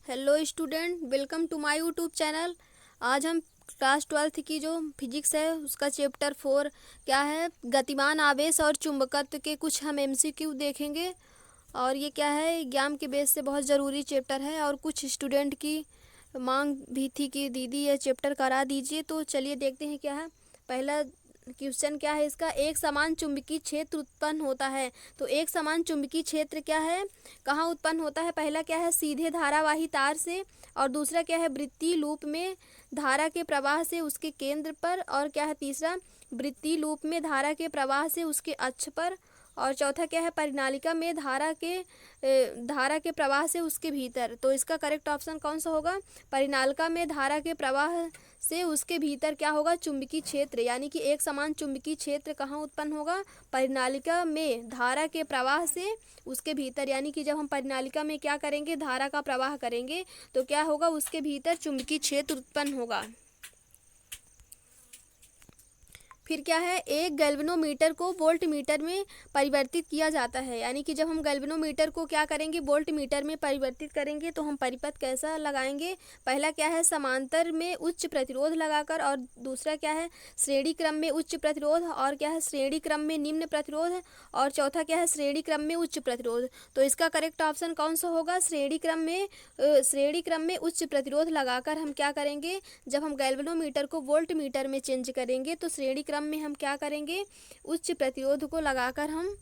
Hello student, welcome to my YouTube channel. आज हम class 12th की जो फिजिक्स है उसका चैप्टर 4 क्या है, गतिमान आवेश और चुंबकत्व के कुछ हम एमसीक्यू देखेंगे। और ये क्या है, एग्जाम के बेस से बहुत ज़रूरी चैप्टर है और कुछ स्टूडेंट की मांग भी थी कि दीदी ये चैप्टर करा दीजिए। तो चलिए देखते हैं क्या है। पहला क्वेश्चन क्या है इसका, एक समान चुंबकीय क्षेत्र उत्पन्न होता है। तो एक समान चुंबकीय क्षेत्र क्या है, कहाँ उत्पन्न होता है? पहला क्या है, सीधे धारावाही तार से, और दूसरा क्या है, वृत्तीय लूप में धारा के प्रवाह से उसके केंद्र पर, और क्या है तीसरा, वृत्तीय लूप में धारा के प्रवाह से उसके अक्ष पर, और चौथा क्या है, परिनालिका में धारा के प्रवाह से उसके भीतर। तो इसका करेक्ट ऑप्शन कौन सा होगा? परिनालिका में धारा के प्रवाह से उसके भीतर क्या होगा, चुंबकीय क्षेत्र। यानी कि एक समान चुंबकीय क्षेत्र कहाँ उत्पन्न होगा? परिनालिका में धारा के प्रवाह से उसके भीतर। यानी कि जब हम परिनालिका में क्या करेंगे, धारा का प्रवाह करेंगे, तो क्या होगा, उसके भीतर चुंबकीय क्षेत्र उत्पन्न होगा। फिर क्या है, एक गैल्वेनोमीटर को वोल्ट मीटर में परिवर्तित किया जाता है। यानी कि जब हम गैल्वेनोमीटर को क्या करेंगे, वोल्ट मीटर में परिवर्तित करेंगे, तो हम परिपथ कैसा लगाएंगे? पहला क्या है, समांतर में उच्च प्रतिरोध लगाकर, और दूसरा क्या है, श्रेणी क्रम में उच्च प्रतिरोध, और क्या है, श्रेणी क्रम में निम्न प्रतिरोध, और चौथा क्या है, श्रेणी क्रम में उच्च प्रतिरोध। तो इसका करेक्ट ऑप्शन कौन सा होगा? श्रेणी क्रम में उच्च प्रतिरोध लगाकर हम क्या करेंगे, जब हम गैल्वेनोमीटर को वोल्ट मीटर में चेंज करेंगे, तो श्रेणी क्रम में हम क्या करेंगे, उच्च प्रतिरोध को लगाकर हम।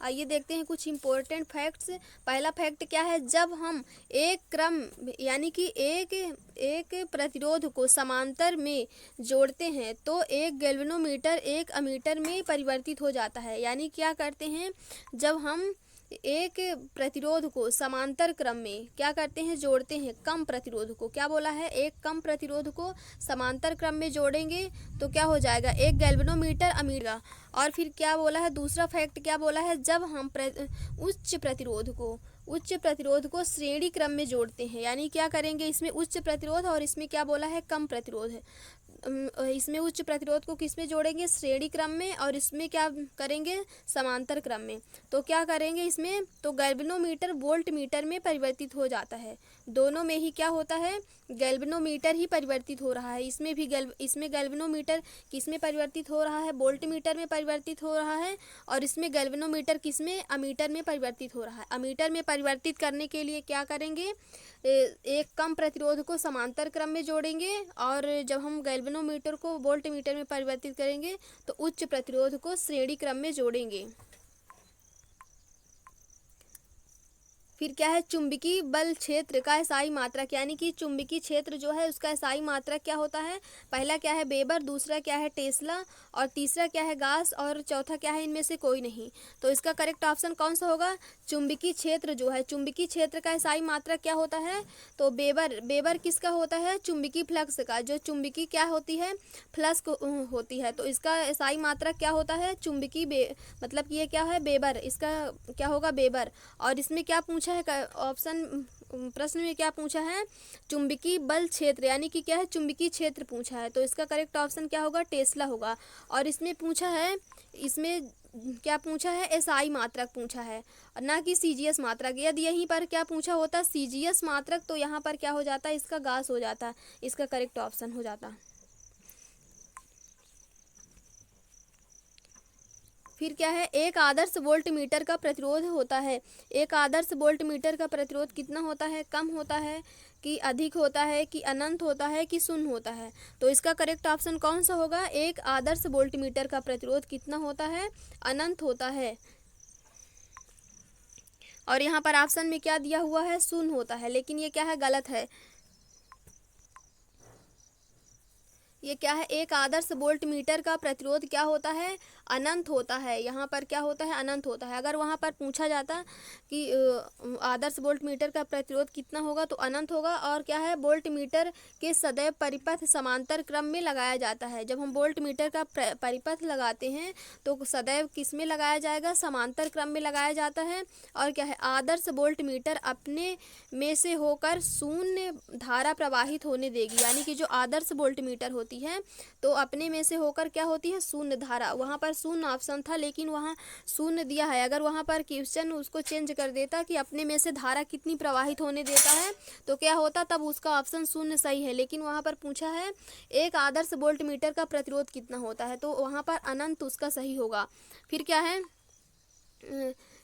आइए देखते हैं कुछ इम्पोर्टेंट फैक्ट्स। पहला फैक्ट क्या है, जब हम एक क्रम यानी कि एक प्रतिरोध को समांतर में जोड़ते हैं तो एक गैल्वेनोमीटर एक अमीटर में परिवर्तित हो जाता है। यानी क्या करते हैं, जब हम एक प्रतिरोध को समांतर क्रम में क्या करते हैं, जोड़ते हैं, कम प्रतिरोध को, क्या बोला है, एक कम प्रतिरोध को समांतर क्रम में जोड़ेंगे तो क्या हो जाएगा, एक गैल्वेनोमीटर अमीरा। और फिर क्या बोला है, दूसरा फैक्ट क्या बोला है, जब हम उच्च प्रतिरोध को श्रेणी क्रम में जोड़ते हैं। यानी क्या करेंगे, इसमें उच्च प्रतिरोध और इसमें क्या बोला है, कम प्रतिरोध है। इसमें उच्च प्रतिरोध को किस में जोड़ेंगे, श्रेणी क्रम में, और इसमें क्या करेंगे, समांतर क्रम में। तो क्या करेंगे इसमें, तो गैल्वेनोमीटर वोल्ट मीटर में परिवर्तित हो जाता है। दोनों में ही क्या होता है, गैल्वेनोमीटर ही परिवर्तित हो रहा है। इसमें गैल्वेनोमीटर किस में परिवर्तित हो रहा है, वोल्ट मीटर में परिवर्तित हो रहा है, और इसमें गैल्वेनोमीटर किस में, अमीटर में परिवर्तित हो रहा है। अमीटर में परिवर्तित करने के लिए क्या करेंगे, एक कम प्रतिरोध को समांतर क्रम में जोड़ेंगे, और जब हम गैल्वेनोमीटर को वोल्ट मीटर में परिवर्तित करेंगे तो उच्च प्रतिरोध को श्रेणी क्रम में जोड़ेंगे। फिर क्या है, चुंबकीय बल क्षेत्र का एसआई मात्रक। यानी कि चुंबकीय क्षेत्र जो है उसका एसआई मात्रक क्या होता है? पहला क्या है, वेबर, दूसरा क्या है, टेस्ला, और तीसरा क्या है, गास, और चौथा क्या है, इनमें से कोई नहीं। तो इसका करेक्ट ऑप्शन कौन सा होगा? चुंबकीय क्षेत्र जो है, चुंबकीय क्षेत्र का एसआई मात्रक क्या होता है? तो वेबर किसका होता है? चुंबकीय फ्लक्स का। जो चुंबकीय क्या होती है, फ्लक्स होती है। तो इसका एसआई मात्रक क्या होता है? चुंबकीय मतलब कि ये क्या है, वेबर। इसका क्या होगा, वेबर। और इसमें क्या पूछा है ऑप्शन, प्रश्न में क्या पूछा है, चुंबकीय बल क्षेत्र। यानी कि क्या है, चुंबकीय क्षेत्र पूछा है। तो इसका करेक्ट ऑप्शन क्या होगा, टेस्ला होगा। और इसमें पूछा है, इसमें क्या पूछा है, एसआई मात्रक पूछा है, ना कि सीजीएस मात्रक। यदि यहीं पर क्या पूछा होता, सीजीएस मात्रक, तो यहाँ पर क्या हो जाता, इसका गास हो जाता, इसका करेक्ट ऑप्शन हो जाता। फिर क्या है, एक आदर्श वोल्ट मीटर का प्रतिरोध होता है। एक आदर्श वोल्ट मीटर का प्रतिरोध कितना होता है, कम होता है कि अधिक होता है, कि अनंत होता है, कि शून्य होता है? तो इसका करेक्ट ऑप्शन कौन सा होगा? एक आदर्श वोल्ट मीटर का प्रतिरोध कितना होता है, अनंत होता है। और यहाँ पर ऑप्शन में क्या दिया हुआ है, शून्य होता है, लेकिन ये क्या है, गलत है। ये क्या है, एक आदर्श वोल्ट मीटर का प्रतिरोध क्या होता है, अनंत होता है। यहाँ पर क्या होता है, अनंत होता है। अगर वहाँ पर पूछा जाता कि आदर्श वोल्ट मीटर का प्रतिरोध कितना होगा, तो अनंत होगा। और क्या है, वोल्ट मीटर के सदैव परिपथ समांतर क्रम में लगाया जाता है। जब हम वोल्ट मीटर का परिपथ लगाते हैं तो सदैव किस में लगाया जाएगा, समांतर क्रम में लगाया जाता है। और क्या है, आदर्श वोल्ट मीटर अपने में से होकर शून्य धारा प्रवाहित होने देगी। यानी कि जो आदर्श वोल्ट मीटर होती है तो अपने में से होकर क्या होती है, शून्य धारा। वहाँ पर शून्य ऑप्शन था, लेकिन वहाँ शून्य दिया है। अगर वहाँ पर क्वेश्चन उसको चेंज कर देता कि अपने में से धारा कितनी प्रवाहित होने देता है तो क्या होता, तब उसका ऑप्शन शून्य सही है। लेकिन वहाँ पर पूछा है एक आदर्श वोल्ट मीटर का प्रतिरोध कितना होता है, तो वहाँ पर अनंत उसका सही होगा। फिर क्या है,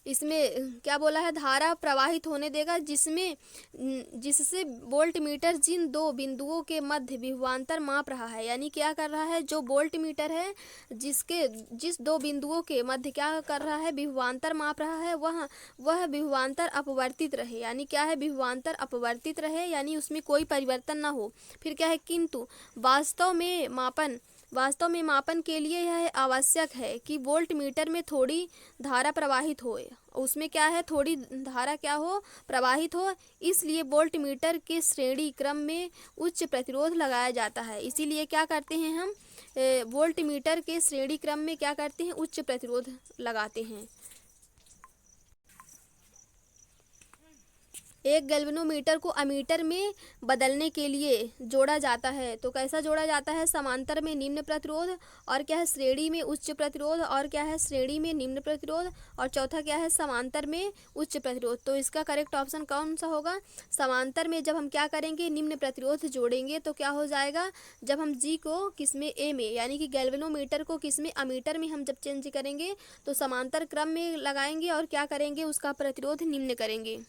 इसमें क्या बोला है, धारा प्रवाहित होने देगा जिससे वोल्ट मीटर जिन दो बिंदुओं के मध्य विभवांतर माप रहा है। यानी क्या कर रहा है, जो वोल्ट मीटर है जिस दो बिंदुओं के मध्य क्या कर रहा है, विभवांतर माप रहा है, वह विभवांतर अपवर्तित रहे। यानी क्या है, विभवांतर अपवर्तित रहे, यानी उसमें कोई परिवर्तन ना हो। फिर क्या है, किंतु वास्तव में मापन के लिए यह आवश्यक है कि वोल्ट मीटर में थोड़ी धारा प्रवाहित हो, उसमें क्या है, थोड़ी धारा क्या हो, प्रवाहित हो। इसलिए वोल्ट मीटर के श्रेणी क्रम में उच्च प्रतिरोध लगाया जाता है। इसीलिए क्या करते हैं हम, वोल्ट मीटर के श्रेणी क्रम में क्या करते हैं, उच्च प्रतिरोध लगाते हैं। एक गैल्वेनोमीटर को अमीटर में बदलने के लिए जोड़ा जाता है। तो कैसा जोड़ा जाता है, समांतर में निम्न प्रतिरोध, और क्या है, श्रेणी में उच्च प्रतिरोध, और क्या है, श्रेणी में निम्न प्रतिरोध, और चौथा क्या है, समांतर में उच्च प्रतिरोध। तो इसका करेक्ट ऑप्शन कौन सा होगा, समांतर में जब हम क्या करेंगे, निम्न प्रतिरोध जोड़ेंगे तो क्या हो जाएगा, जब हम जी को किसमें, ए में, यानी कि गैल्वेनोमीटर को किसमें, अमीटर में हम जब चेंज करेंगे तो समांतर क्रम में लगाएंगे और क्या करेंगे, उसका प्रतिरोध निम्न करेंगे।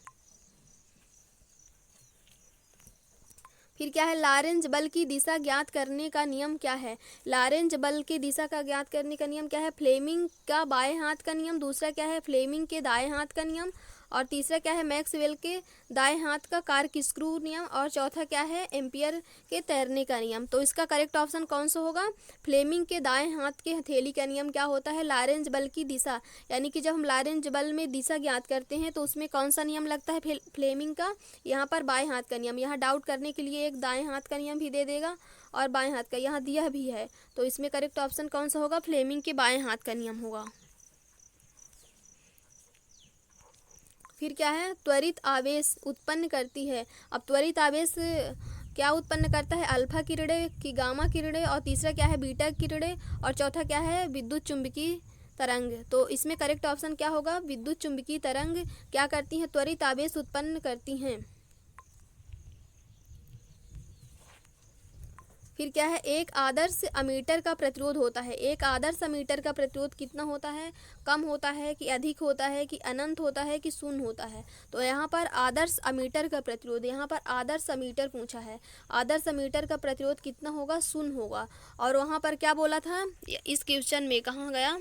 फिर क्या है, लॉरेंज बल की दिशा ज्ञात करने का नियम क्या है। लॉरेंज बल की दिशा का ज्ञात करने का नियम क्या है, फ्लेमिंग का बाएं हाथ का नियम, दूसरा क्या है, फ्लेमिंग के दाएं हाथ का नियम, और तीसरा क्या है, मैक्सवेल के दाएं हाथ का कार्क-स्क्रू नियम, और चौथा क्या है, एम्पियर के तैरने का नियम। तो इसका करेक्ट ऑप्शन कौन सा होगा, फ्लेमिंग के दाएं हाथ के हथेली का नियम क्या होता है, लॉरेंज बल की दिशा, यानी कि जब हम लॉरेंज बल में दिशा ज्ञात करते हैं तो उसमें कौन सा नियम लगता है, फ्लेमिंग का, यहाँ पर बाएं हाथ का नियम। यहाँ डाउट करने के लिए एक दाएं हाथ का नियम भी दे देगा और बाएं हाथ का यहाँ दिया भी है। तो इसमें करेक्ट ऑप्शन कौन सा होगा, फ्लेमिंग के बाएं हाथ का नियम होगा। फिर क्या है, त्वरित आवेश उत्पन्न करती है। अब त्वरित आवेश क्या उत्पन्न करता है, अल्फा किरणें की गामा किरणें, और तीसरा क्या है, बीटा किरणें, और चौथा क्या है, विद्युत चुंबकीय तरंग। तो इसमें करेक्ट ऑप्शन क्या होगा, विद्युत चुंबकीय तरंग क्या करती हैं, त्वरित आवेश उत्पन्न करती हैं। फिर क्या है, एक आदर्श अमीटर का प्रतिरोध होता है। एक आदर्श अमीटर का प्रतिरोध कितना होता है, कम होता है कि अधिक होता है कि अनंत होता है कि शून्य होता है। तो यहाँ पर आदर्श अमीटर का प्रतिरोध, यहाँ पर आदर्श अमीटर पूछा है, आदर्श अमीटर का प्रतिरोध कितना होगा, शून्य होगा। और वहाँ पर क्या बोला था, इस क्वेश्चन में कहाँ गया,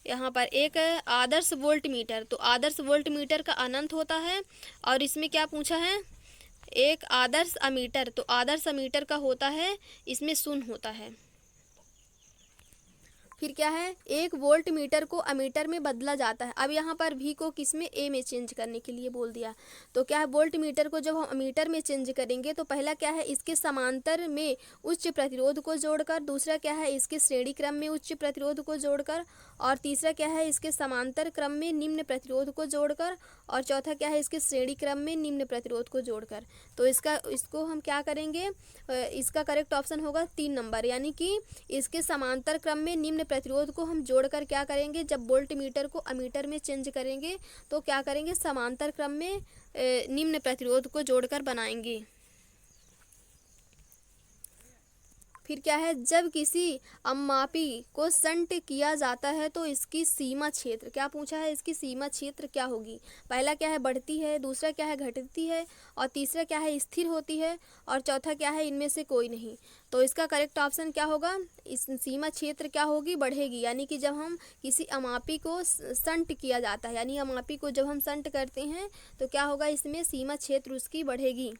यहाँ पर एक आदर्श वोल्ट मीटर, तो आदर्श वोल्ट मीटर का अनंत होता है। और इसमें क्या पूछा है, एक आदर्श अमीटर, तो आदर्श अमीटर का होता है, इसमें शून्य होता है। फिर क्या है, एक वोल्ट मीटर को अमीटर में बदला जाता है। अब यहाँ पर भी को किस में, ए में चेंज करने के लिए बोल दिया। तो क्या है, वोल्ट मीटर को जब हम अमीटर में चेंज करेंगे तो पहला क्या है, इसके समांतर में उच्च प्रतिरोध को जोड़कर, दूसरा क्या है, इसके श्रेणी क्रम में उच्च प्रतिरोध को जोड़कर, और तीसरा क्या है, इसके समांतर क्रम में निम्न प्रतिरोध को जोड़कर, और चौथा क्या है, इसके श्रेणी क्रम में निम्न प्रतिरोध को जोड़कर। तो इसको हम क्या करेंगे, इसका करेक्ट ऑप्शन होगा 3 नंबर, यानी कि इसके समांतर क्रम में निम्न प्रतिरोध को हम जोड़कर क्या करेंगे, जब वोल्ट मीटर को अमीटर में चेंज करेंगे तो क्या करेंगे, समांतर क्रम में निम्न प्रतिरोध को जोड़कर बनाएंगे। फिर क्या है, जब किसी अमापी को शंट किया जाता है तो इसकी सीमा क्षेत्र, क्या पूछा है, इसकी सीमा क्षेत्र क्या होगी। पहला क्या है, बढ़ती है, दूसरा क्या है, घटती है, और तीसरा क्या है, स्थिर होती है, और चौथा क्या है, इनमें से कोई नहीं। तो इसका करेक्ट ऑप्शन क्या होगा, इस सीमा क्षेत्र क्या होगी, बढ़ेगी। यानी कि जब हम किसी अमापी को शंट किया जाता है, यानी अमापी को जब हम शंट करते हैं तो क्या होगा, इसमें सीमा क्षेत्र उसकी बढ़ेगी।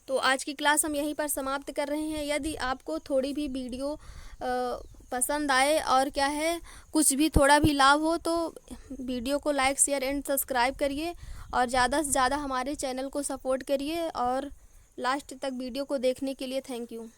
तो आज की क्लास हम यहीं पर समाप्त कर रहे हैं। यदि आपको थोड़ी भी वीडियो पसंद आए और क्या है, कुछ भी थोड़ा भी लाभ हो तो वीडियो को लाइक शेयर एंड सब्सक्राइब करिए, और ज़्यादा से ज़्यादा हमारे चैनल को सपोर्ट करिए। और लास्ट तक वीडियो को देखने के लिए थैंक यू।